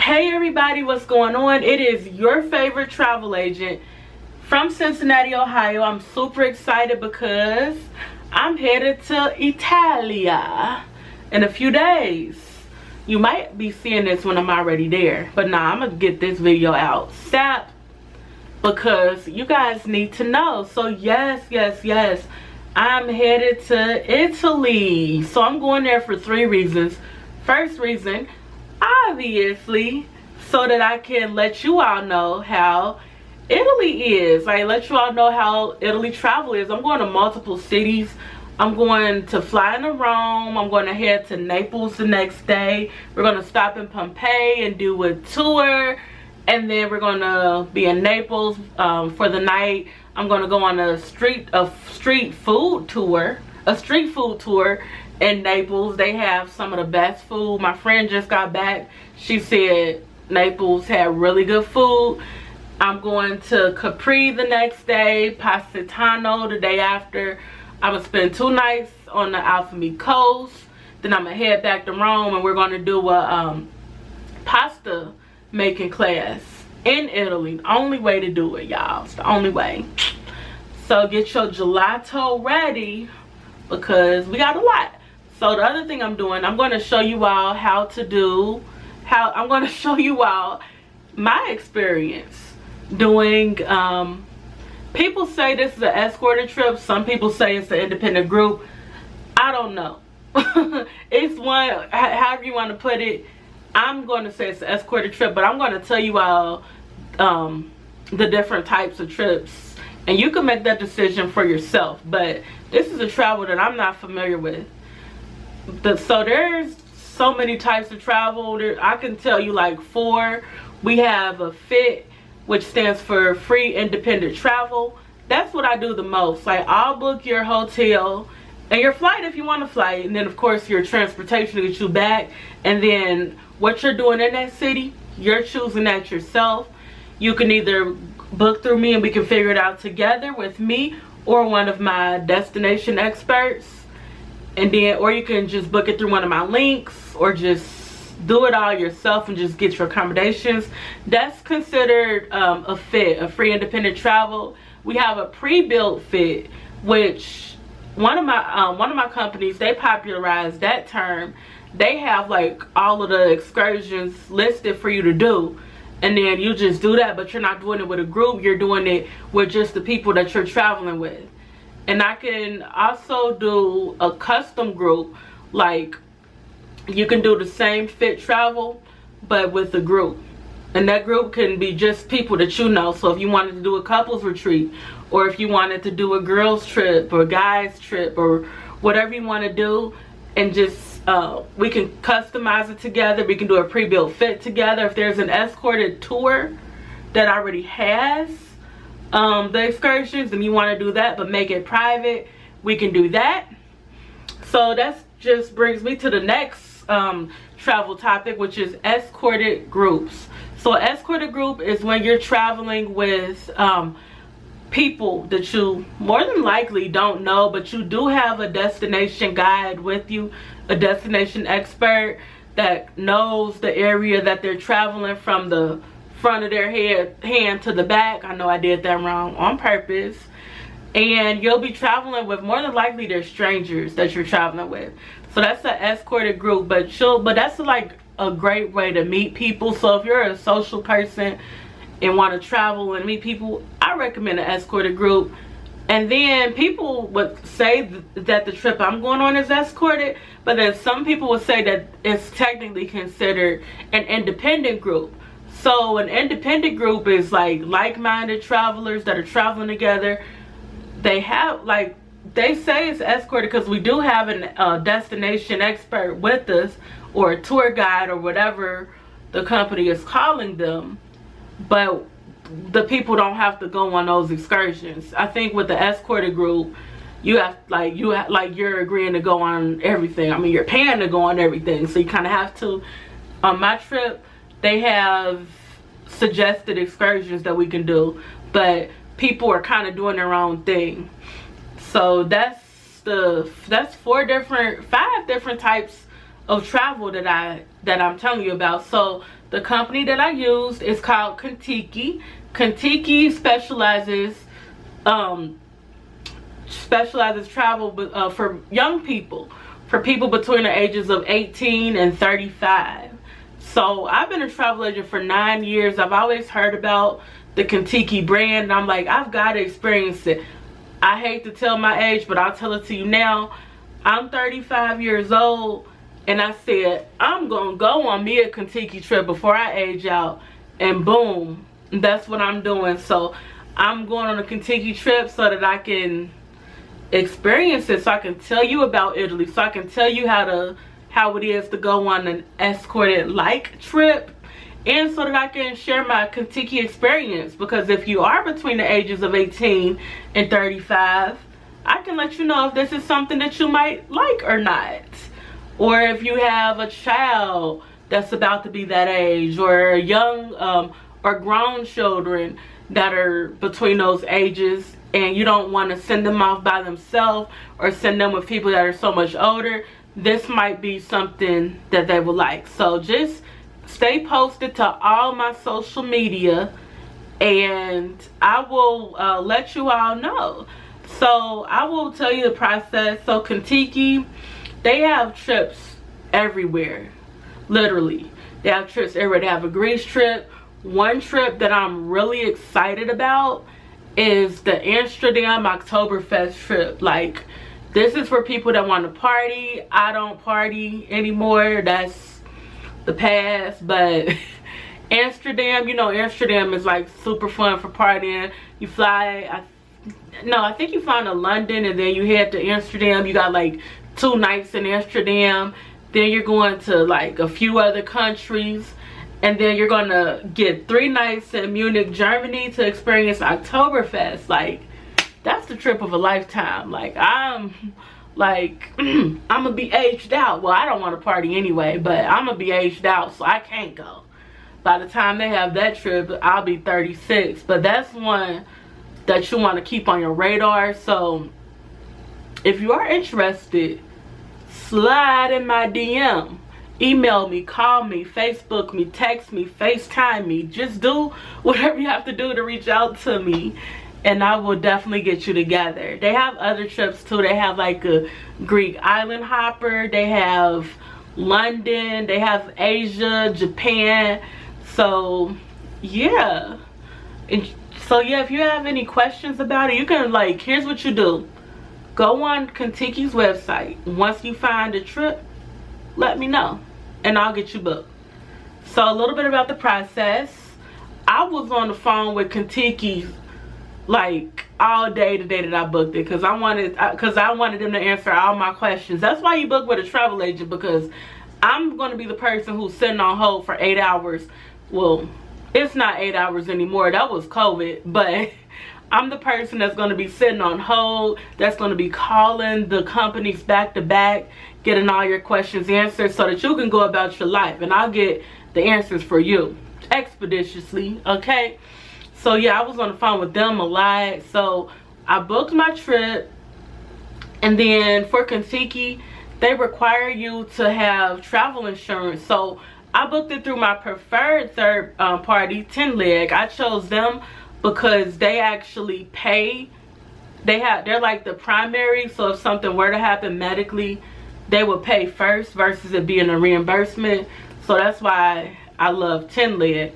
Hey everybody, what's going on? It is your favorite travel agent from Cincinnati, Ohio. I'm super excited because I'm headed to Italia in a few days. You might be seeing this when I'm already there, but nah, I'm gonna get this video out ASAP because you guys need to know. So yes, I'm headed to Italy. So I'm going there for 3 reasons. First reason, obviously, so that I can let you all know how Italy is. Like, let you all know how Italy travel is. I'm going to multiple cities. I'm going to fly into Rome. I'm going to head to Naples the next day. We're going to stop in Pompeii and do a tour, and then we're going to be in Naples for the night. I'm going to go on a street food tour in Naples. They have some of the best food. My friend just got back. She said Naples had really good food. I'm going to Capri the next day, Positano the day after. I'm going to spend 2 nights on the Alphamee coast. Then I'm going to head back to Rome, and we're going to do a pasta making class in Italy. The only way to do it, y'all. It's the only way. So get your gelato ready because we got a lot. So the other thing I'm doing, I'm going to show you all I'm going to show you all my experience doing, people say this is an escorted trip. Some people say it's an independent group. I don't know. It's one, however you want to put it. I'm going to say it's an escorted trip, but I'm going to tell you all the different types of trips, and you can make that decision for yourself. But this is a travel that I'm not familiar with. So there's so many types of travel. I can tell you like 4. We have a FIT, which stands for free independent travel. That's what I do the most. Like, I'll book your hotel and your flight if you want to fly, and then of course your transportation to get you back, and then what you're doing in that city, you're choosing that yourself. You can either book through me and we can figure it out together with me or one of my destination experts. And then, or you can just book it through one of my links, or just do it all yourself and just get your accommodations. That's considered a FIT, a free independent travel. We have a Prebuilt Fit, which one of my companies, they popularized that term. They have like all of the excursions listed for you to do, and then you just do that, but you're not doing it with a group. You're doing it with just the people that you're traveling with. And I can also do a custom group. Like, you can do the same FIT travel, but with a group. And that group can be just people that you know. So if you wanted to do a couples retreat, or if you wanted to do a girls trip or guys trip, or whatever you want to do, and just, we can customize it together. We can do a pre-built fit together. If there's an escorted tour that already has the excursions and you want to do that but make it private, we can do that. So that just brings me to the next travel topic, which is escorted groups. So an escorted group is when you're traveling with people that you more than likely don't know, but you do have a destination guide with you, a destination expert that knows the area that they're traveling from, the front of their hand to the back. I know I did that wrong on purpose. And you'll be traveling with, more than likely, they're strangers that you're traveling with. So that's an escorted group, but that's like a great way to meet people. So if you're a social person and want to travel and meet people, I recommend an escorted group. And then people would say that the trip I'm going on is escorted, but then some people would say that it's technically considered an independent group. So an independent group is like-minded travelers that are traveling together. They have, like, they say it's escorted because we do have a destination expert with us, or a tour guide, or whatever the company is calling them. But the people don't have to go on those excursions. I think with the escorted group, you're agreeing to go on everything. I mean, you're paying to go on everything, so you kind of have to. On my trip, they have suggested excursions that we can do, but people are kind of doing their own thing. So that's 5 different types of travel that that I'm telling you about. So the company that I used is called Contiki. Contiki specializes travel for young people, for people between the ages of 18 and 35. So I've been a travel agent for 9 years. I've always heard about the Contiki brand, and I'm like, I've got to experience it. I hate to tell my age, but I'll tell it to you now. I'm 35 years old, and I said, I'm gonna go on me a Contiki trip before I age out, and boom, that's what I'm doing. So I'm going on a Contiki trip so that I can experience it, so I can tell you about Italy, so I can tell you how it is to go on an escorted like trip, and so that I can share my Contiki experience. Because if you are between the ages of 18 and 35, I can let you know if this is something that you might like or not. Or if you have a child that's about to be that age, or young or grown children that are between those ages, and you don't want to send them off by themselves or send them with people that are so much older, this might be something that they would like. So just stay posted to all my social media, and I will let you all know. So I will tell you the process. So Contiki, they have trips everywhere, literally. They have trips everywhere. They have a Greece trip. One trip that I'm really excited about is the Amsterdam Oktoberfest trip. Like, this is for people that want to party. I don't party anymore. That's the past. But Amsterdam, you know, Amsterdam is like super fun for partying. You fly, I think you fly to London, and then you head to Amsterdam. You got like 2 nights in Amsterdam. Then you're going to like a few other countries. And then you're going to get 3 nights in Munich, Germany to experience Oktoberfest. Like, that's the trip of a lifetime. Like, I'm going to be aged out. Well, I don't want to party anyway, but I'm going to be aged out, so I can't go. By the time they have that trip, I'll be 36. But that's one that you want to keep on your radar. So if you are interested, slide in my DM. Email me, call me, Facebook me, text me, FaceTime me. Just do whatever you have to do to reach out to me, and I will definitely get you together. They have other trips too. They have like a Greek island hopper. They have London. They have Asia, Japan. So yeah. So yeah, if you have any questions about it, you can, like, here's what you do. Go on Contiki's website. Once you find a trip, let me know, and I'll get you booked. So a little bit about the process. I was on the phone with Contiki like all day the day that I booked it, because I wanted them to answer all my questions. That's why you book with a travel agent, because I'm going to be the person who's sitting on hold for 8 hours. Well, it's not 8 hours anymore. That was COVID, but I'm the person that's going to be sitting on hold, that's going to be calling the companies back to back, getting all your questions answered so that you can go about your life, and I'll get the answers for you expeditiously, okay? So yeah, I was on the phone with them a lot. So I booked my trip, and then for Contiki, they require you to have travel insurance. So I booked it through my preferred third party, 10 Leg. I chose them because they actually pay. They're like the primary, so if something were to happen medically, they would pay first versus it being a reimbursement. So that's why I love 10 Leg.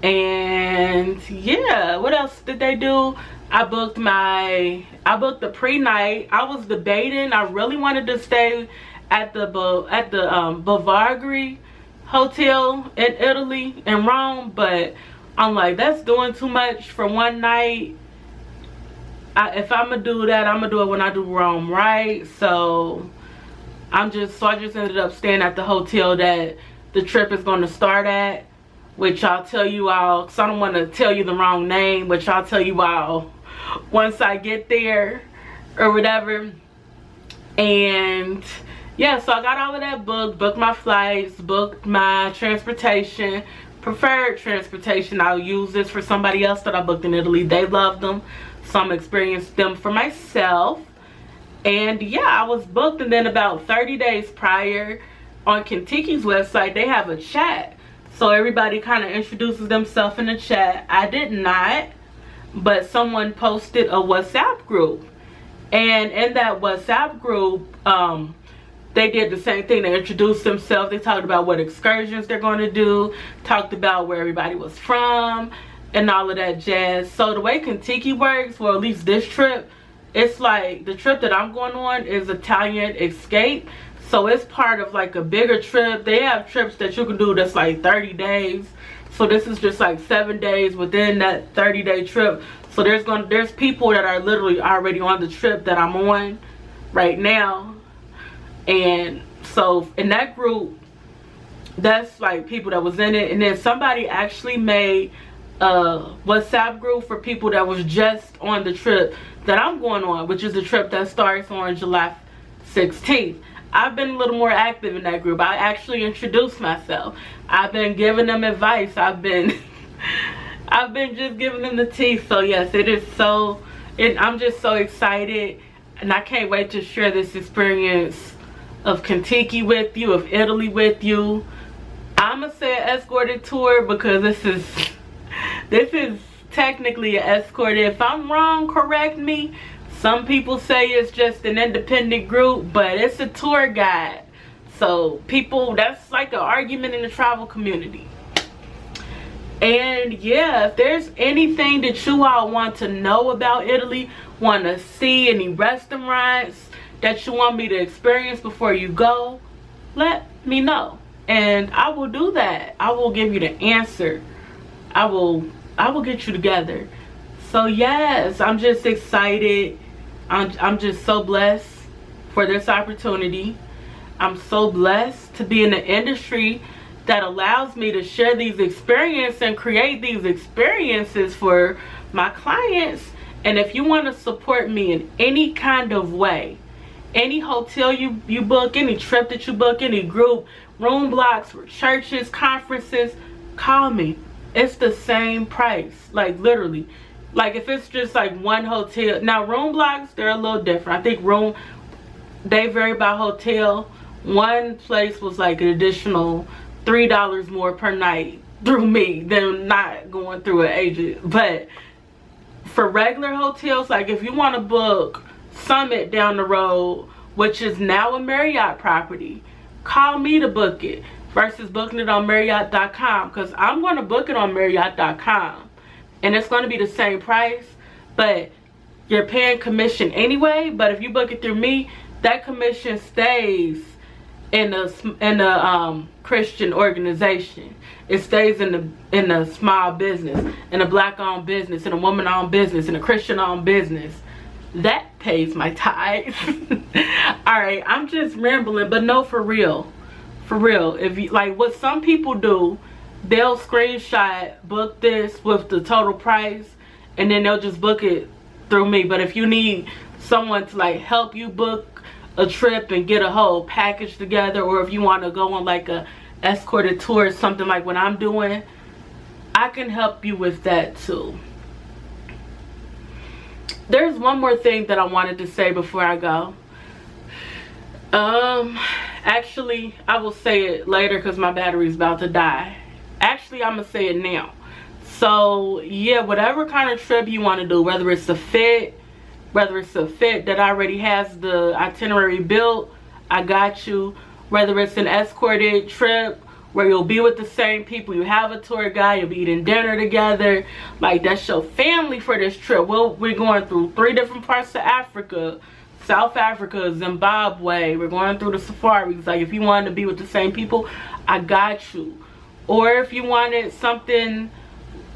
And yeah, what else did they do? I booked the pre-night. I was debating. I really wanted to stay at the Bavagri Hotel in Italy, in Rome, but I'm like, that's doing too much for one night. If I'm gonna do that, I'm gonna do it when I do Rome, right? So I just ended up staying at the hotel that the trip is going to start at, which I'll tell you all, because I don't want to tell you the wrong name, which I'll tell you all once I get there or whatever. And yeah, so I got all of that booked my flights, booked my transportation, preferred transportation. I'll use this for somebody else that I booked in Italy. They loved them, so I'm experiencing them for myself. And yeah, I was booked, and then about 30 days prior on Contiki's website, they have a chat. So everybody kind of introduces themselves in the chat. I did not, but someone posted a WhatsApp group. And in that WhatsApp group, they did the same thing. They introduced themselves. They talked about what excursions they're going to do. Talked about where everybody was from and all of that jazz. So the way Contiki works, well, at least this trip, it's like the trip that I'm going on is Italian Escape. So it's part of like a bigger trip. They have trips that you can do that's like 30 days. So this is just like 7 days within that 30-day trip. So there's people that are literally already on the trip that I'm on right now. And so in that group, that's like people that was in it. And then somebody actually made a WhatsApp group for people that was just on the trip that I'm going on, which is the trip that starts on July 16th. I've been a little more active in that group. I actually introduced myself. I've been giving them advice. I've been just giving them the tea. So yes, it is so, I'm just so excited, and I can't wait to share this experience of Contiki with you, of Italy with you. I'm gonna say an escorted tour because this is technically an escorted. If I'm wrong, correct me. Some people say it's just an independent group, but it's a tour guide. So people, that's like an argument in the travel community. And yeah, if there's anything that you all want to know about Italy, want to see any restaurants that you want me to experience before you go, let me know. And I will do that. I will give you the answer. I will get you together. So yes, I'm just excited. I'm just so blessed for this opportunity. I'm so blessed to be in the industry that allows me to share these experiences and create these experiences for my clients. And if you want to support me in any kind of way, any hotel you book, any trip that you book, any group, room blocks for churches, conferences, call me. It's the same price, like literally. Like if it's just like one hotel. Now room blocks, they're a little different. I think they vary by hotel. One place was like an additional $3 more per night through me than not going through an agent. But for regular hotels, like if you want to book Summit down the road, which is now a Marriott property, call me to book it versus booking it on Marriott.com, because I'm going to book it on Marriott.com. And it's going to be the same price, but you're paying commission anyway. But if you book it through me, that commission stays in the Christian organization. It stays in the small business, in a black-owned business, in a woman-owned business, in a Christian-owned business. That pays my tithes. All right, I'm just rambling, but no, for real. For real, if you like what some people do, they'll screenshot book this with the total price and then they'll just book it through me. But if you need someone to like help you book a trip and get a whole package together, or if you want to go on like a escorted tour or something like what I'm doing, I can help you with that too. There's one more thing that I wanted to say before I go. Actually, I will say it later because my battery's about to die. Actually, I'm gonna say it now. So yeah, whatever kind of trip you want to do, whether it's a fit that already has the itinerary built, I got you. Whether it's an escorted trip where you'll be with the same people, you have a tour guide, you'll be eating dinner together, like that's your family for this trip. We're going through 3 different parts of Africa, South Africa, Zimbabwe. We're going through the safaris. Like if you wanted to be with the same people, I got you. Or if you wanted something,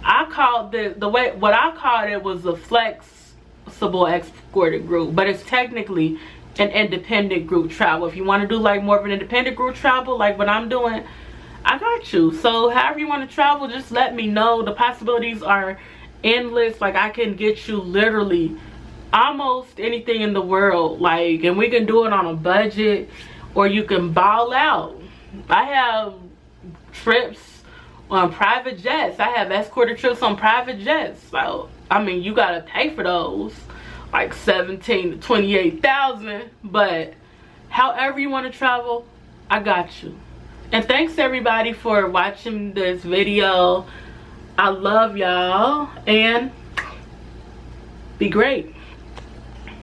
I called what I called it was a flexible escorted group, but it's technically an independent group travel. If you want to do like more of an independent group travel, like what I'm doing, I got you. So however you want to travel, just let me know. The possibilities are endless. Like I can get you literally almost anything in the world, like, and we can do it on a budget, or you can ball out. I have trips on private jets. I have escorted trips on private jets. So I mean, you gotta pay for those, like 17 to 28,000. But however you want to travel, I got you. And thanks everybody for watching this video. I love y'all and be great.